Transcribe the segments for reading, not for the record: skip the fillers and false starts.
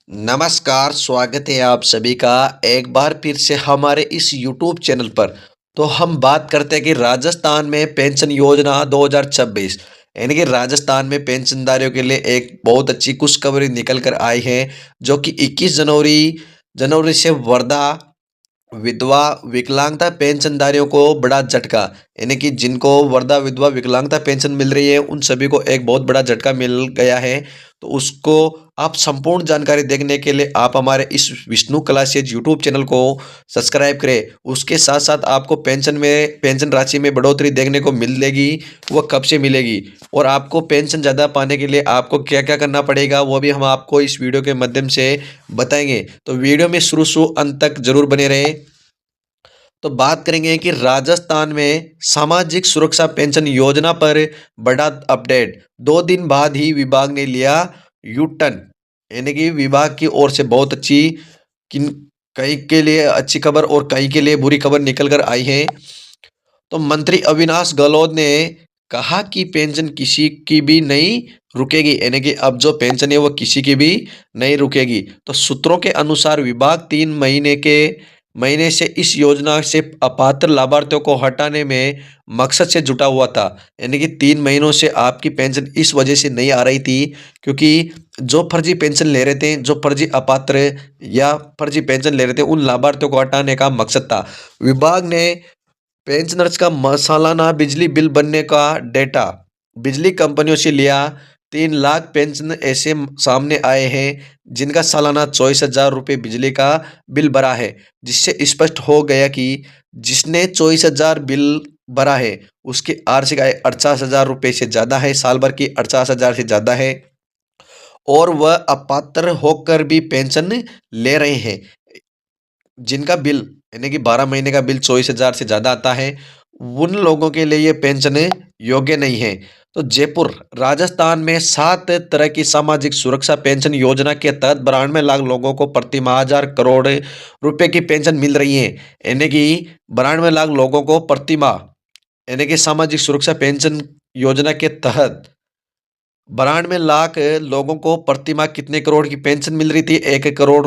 नमस्कार, स्वागत है आप सभी का एक बार फिर से हमारे इस यूट्यूब चैनल पर। तो हम बात करते हैं कि राजस्थान में पेंशन योजना 2026 यानी कि राजस्थान में पेंशनधारियों के लिए एक बहुत अच्छी खुशखबरी निकल कर आई है, जो कि 21 जनवरी जनवरी से वर्धा विधवा विकलांगता पेंशनधारियों को बड़ा झटका, यानी कि जिनको वर्धा विधवा विकलांगता पेंशन मिल रही है उन सभी को एक बहुत बड़ा झटका मिल गया है। तो उसको आप संपूर्ण जानकारी देखने के लिए आप हमारे इस विष्णु क्लासेज यूट्यूब चैनल को सब्सक्राइब करें। उसके साथ साथ आपको पेंशन राशि में बढ़ोतरी देखने को मिलेगी। वह कब से मिलेगी और आपको पेंशन ज़्यादा पाने के लिए आपको क्या क्या करना पड़ेगा, वो भी हम आपको इस वीडियो के माध्यम से बताएंगे। तो वीडियो में शुरू शुरू अंत तक जरूर बने रहे। तो बात करेंगे कि राजस्थान में सामाजिक सुरक्षा पेंशन योजना पर बड़ा अपडेट। 2 दिन बाद ही विभाग ने लिया यू टर्न, यानी कि विभाग की ओर से बहुत अच्छी, किन कई के लिए अच्छी खबर और कई के लिए बुरी खबर निकल कर आई है। तो मंत्री अविनाश गहलोत ने कहा कि पेंशन किसी की भी नहीं रुकेगी, यानी कि अब जो पेंशन है वो किसी की भी नहीं रुकेगी। तो सूत्रों के अनुसार विभाग 3 महीने से इस योजना से अपात्र लाभार्थियों को हटाने में मकसद से जुटा हुआ था। यानी कि 3 महीनों से आपकी पेंशन इस वजह से नहीं आ रही थी क्योंकि जो फर्जी पेंशन ले रहे थे, जो फर्जी अपात्र या फर्जी पेंशन ले रहे थे, उन लाभार्थियों को हटाने का मकसद था। विभाग ने पेंशनर्स का सालाना बिजली बिल बनने का डेटा बिजली कंपनियों से लिया। 3 लाख पेंशन ऐसे सामने आए हैं जिनका सालाना 24,000 रुपये बिजली का बिल भरा है, जिससे स्पष्ट हो गया कि जिसने 24,000 बिल भरा है उसकी आर्थिक आय 48,000 रुपये से ज़्यादा है, साल भर की 48,000 से ज़्यादा है और वह अपात्र होकर भी पेंशन ले रहे हैं। जिनका बिल यानी कि 12 महीने का बिल 24,000 से ज़्यादा आता है, उन लोगों के लिए ये पेंशन योग्य नहीं है। तो जयपुर राजस्थान में 7 तरह की सामाजिक सुरक्षा पेंशन योजना के तहत 92 लाख लोगों को प्रति माह 1,000 करोड़ रुपए की पेंशन मिल रही है। यानी कि 92 लाख लोगों को प्रति माह, यानी कि सामाजिक सुरक्षा पेंशन योजना के तहत 92 लाख लोगों को प्रति माह कितने करोड़ की पेंशन मिल रही थी? 1 करोड़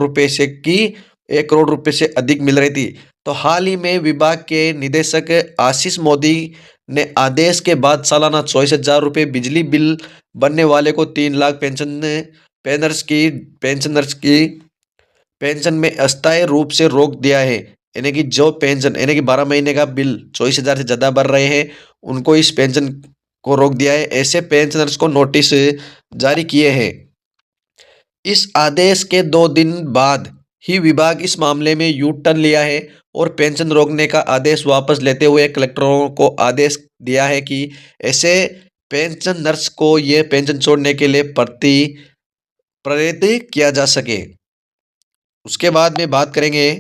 रुपए से अधिक मिल रही थी। तो हाल ही में विभाग के निदेशक आशीष मोदी ने आदेश के बाद सालाना 24,000 रुपये बिजली बिल बनने वाले को 3 लाख पेंशनर्स की पेंशनर्स की पेंशन में अस्थायी रूप से रोक दिया है। यानी कि जो पेंशन यानी कि 12 महीने का बिल 24,000 से ज़्यादा भर रहे हैं उनको इस पेंशन को रोक दिया है। ऐसे पेंशनर्स को नोटिस जारी किए हैं। इस आदेश के 2 दिन बाद ही विभाग इस मामले में यू टर्न लिया है और पेंशन रोकने का आदेश वापस लेते हुए कलेक्टरों को आदेश दिया है कि ऐसे पेंशनर्स को ये पेंशन छोड़ने के लिए प्रेरित किया जा सके। उसके बाद में बात करेंगे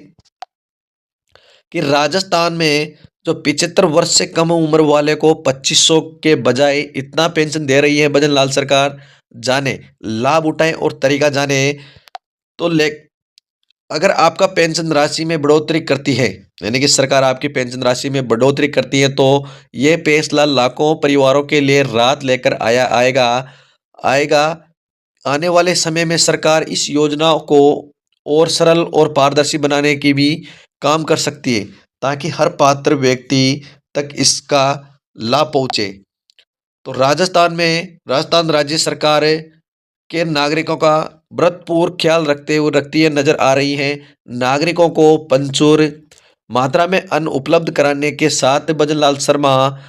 कि राजस्थान में जो 75 वर्ष से कम उम्र वाले को 2500 के बजाय इतना पेंशन दे रही है भजन लाल सरकार। जाने लाभ उठाएं और तरीका जाने। तो ले अगर आपका पेंशन राशि में बढ़ोतरी करती है, यानी कि सरकार आपकी पेंशन राशि में बढ़ोतरी करती है, तो ये फैसला लाखों परिवारों के लिए राहत लेकर आएगा आएगा। आने वाले समय में सरकार इस योजना को और सरल और पारदर्शी बनाने की भी काम कर सकती है, ताकि हर पात्र व्यक्ति तक इसका लाभ पहुंचे। तो राजस्थान राज्य सरकार के नागरिकों का भरपूर ख्याल रखती है नजर आ रही है। नागरिकों को प्रचुर मात्रा में अन्न उपलब्ध कराने के साथ भजनलाल शर्मा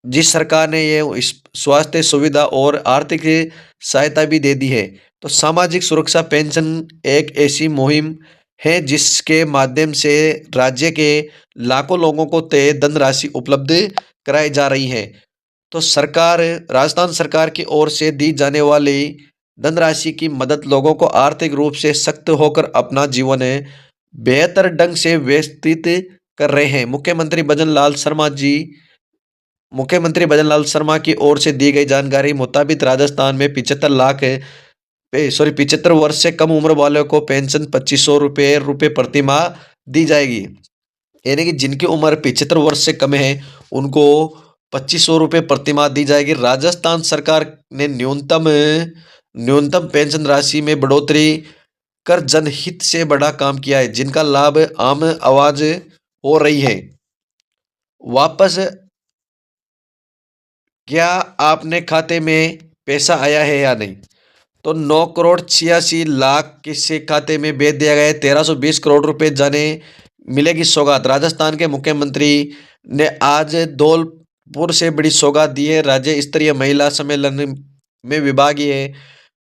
जिस सरकार ने ये इस स्वास्थ्य सुविधा और आर्थिक सहायता भी दे दी है। तो सामाजिक सुरक्षा पेंशन एक ऐसी मुहिम है जिसके माध्यम से राज्य के लाखों लोगों को तय धनराशि उपलब्ध कराई जा रही है। तो राजस्थान सरकार की ओर से दी जाने वाली धनराशि की मदद लोगों को आर्थिक रूप से सख्त होकर अपना जीवन बेहतर ढंग से व्यतीत कर रहे हैं। मुख्यमंत्री भजन लाल शर्मा की ओर से दी गई जानकारी मुताबिक राजस्थान में 75 वर्ष से कम उम्र वालों को पेंशन 2,500 रुपये प्रति माह दी जाएगी। यानी कि जिनकी उम्र 75 वर्ष से कम है उनको 2,500 रुपये प्रति माह दी जाएगी। राजस्थान सरकार ने न्यूनतम पेंशन राशि में बढ़ोतरी कर जनहित से बड़ा काम किया है, जिनका लाभ आम आवाज हो रही है। वापस क्या आपने खाते में पैसा आया है या नहीं? तो 9 करोड़ 86 लाख किसके खाते में भेज दिया गया है? 1320 करोड़ रुपए जाने मिलेगी सौगात। राजस्थान के मुख्यमंत्री ने आज धौलपुर से बड़ी सौगात दी है। राज्य स्तरीय महिला सम्मेलन में विभागीय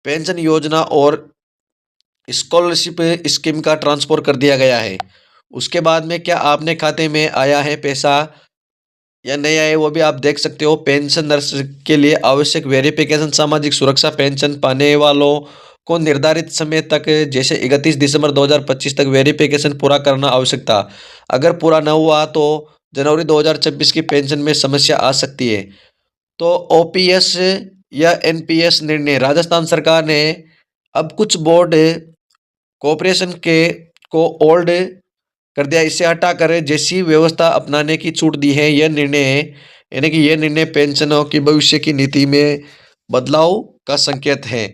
पेंशन योजना और स्कॉलरशिप स्कीम का ट्रांसफर कर दिया गया है। उसके बाद में क्या आपने खाते में आया है पैसा या नहीं आए, वो भी आप देख सकते हो। पेंशनर्स के लिए आवश्यक वेरिफिकेशन, सामाजिक सुरक्षा पेंशन पाने वालों को निर्धारित समय तक जैसे 31 दिसंबर 2025 तक वेरिफिकेशन पूरा करना आवश्यक था। अगर पूरा न हुआ तो जनवरी 2026 की पेंशन में समस्या आ सकती है। तो ओपीएस या एनपीएस निर्णय, राजस्थान सरकार ने अब कुछ बोर्ड कॉरपोरेशन के को ओल्ड कर दिया, इसे हटाकर जैसी व्यवस्था अपनाने की छूट दी है। यह निर्णय यानी कि यह निर्णय पेंशनों की भविष्य की नीति में बदलाव का संकेत है।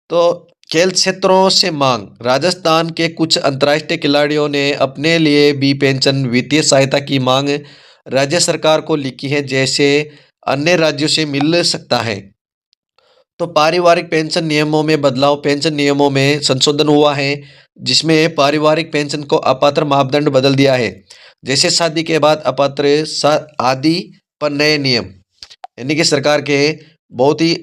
तो खेल क्षेत्रों से मांग, राजस्थान के कुछ अंतर्राष्ट्रीय खिलाड़ियों ने अपने लिए भी पेंशन वित्तीय सहायता की मांग राज्य सरकार को लिखी है, जैसे अन्य राज्यों से मिल सकता है। तो पारिवारिक पेंशन नियमों में बदलाव, पेंशन नियमों में संशोधन हुआ है, जिसमें पारिवारिक पेंशन को अपात्र मापदंड बदल दिया है। जैसे शादी के बाद अपात्र आदि पर नए नियम, यानी कि सरकार के बहुत ही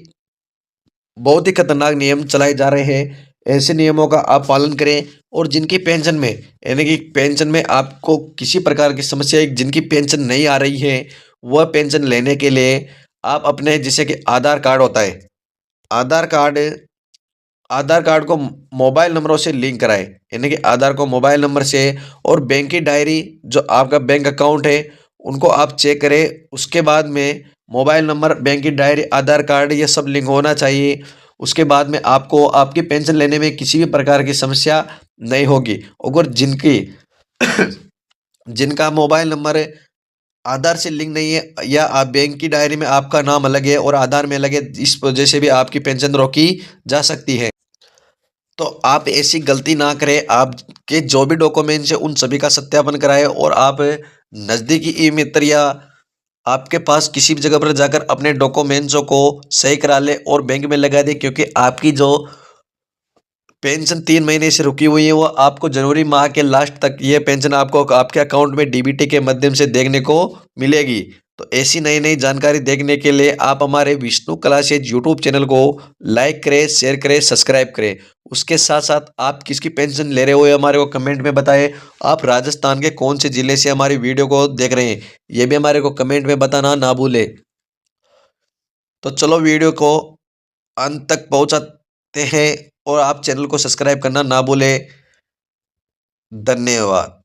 बहुत ही खतरनाक नियम चलाए जा रहे हैं। ऐसे नियमों का आप पालन करें। और जिनकी पेंशन में यानी कि पेंशन में आपको किसी प्रकार की समस्या है, जिनकी पेंशन नहीं आ रही है, वह पेंशन लेने के लिए आप अपने जैसे कि आधार कार्ड होता है, आधार कार्ड आधार कार्ड को मोबाइल नंबरों से लिंक कराएं, यानी कि आधार को मोबाइल नंबर से, और बैंक की डायरी जो आपका बैंक अकाउंट है उनको आप चेक करें। उसके बाद में मोबाइल नंबर, बैंक की डायरी, आधार कार्ड, ये सब लिंक होना चाहिए। उसके बाद में आपको आपकी पेंशन लेने में किसी भी प्रकार की समस्या नहीं होगी। अगर जिनका मोबाइल नंबर आधार से लिंक नहीं है, या आप बैंक की डायरी में आपका नाम अलग है और आधार में अलग है, इस वजह से भी आपकी पेंशन रोकी जा सकती है। तो आप ऐसी गलती ना करें। आपके जो भी डॉक्यूमेंट्स है उन सभी का सत्यापन कराएं, और आप नज़दीकी ई मित्र या आपके पास किसी भी जगह पर जाकर अपने डॉक्यूमेंट्सों को सही करा लें और बैंक में लगा दें, क्योंकि आपकी जो पेंशन 3 महीने से रुकी हुई है, वो आपको जनवरी माह के लास्ट तक ये पेंशन आपको आपके अकाउंट में डीबीटी के माध्यम से देखने को मिलेगी। तो ऐसी नई नई जानकारी देखने के लिए आप हमारे विष्णु क्लासेज यूट्यूब चैनल को लाइक करें, शेयर करें, सब्सक्राइब करें। उसके साथ साथ आप किसकी पेंशन ले रहे हो ये हमारे को कमेंट में बताएं। आप राजस्थान के कौन से जिले से हमारी वीडियो को देख रहे हैं, ये भी हमारे को कमेंट में बताना ना भूले। तो चलो वीडियो को अंत तक पहुंचाते हैं, और आप चैनल को सब्सक्राइब करना ना भूलें। धन्यवाद।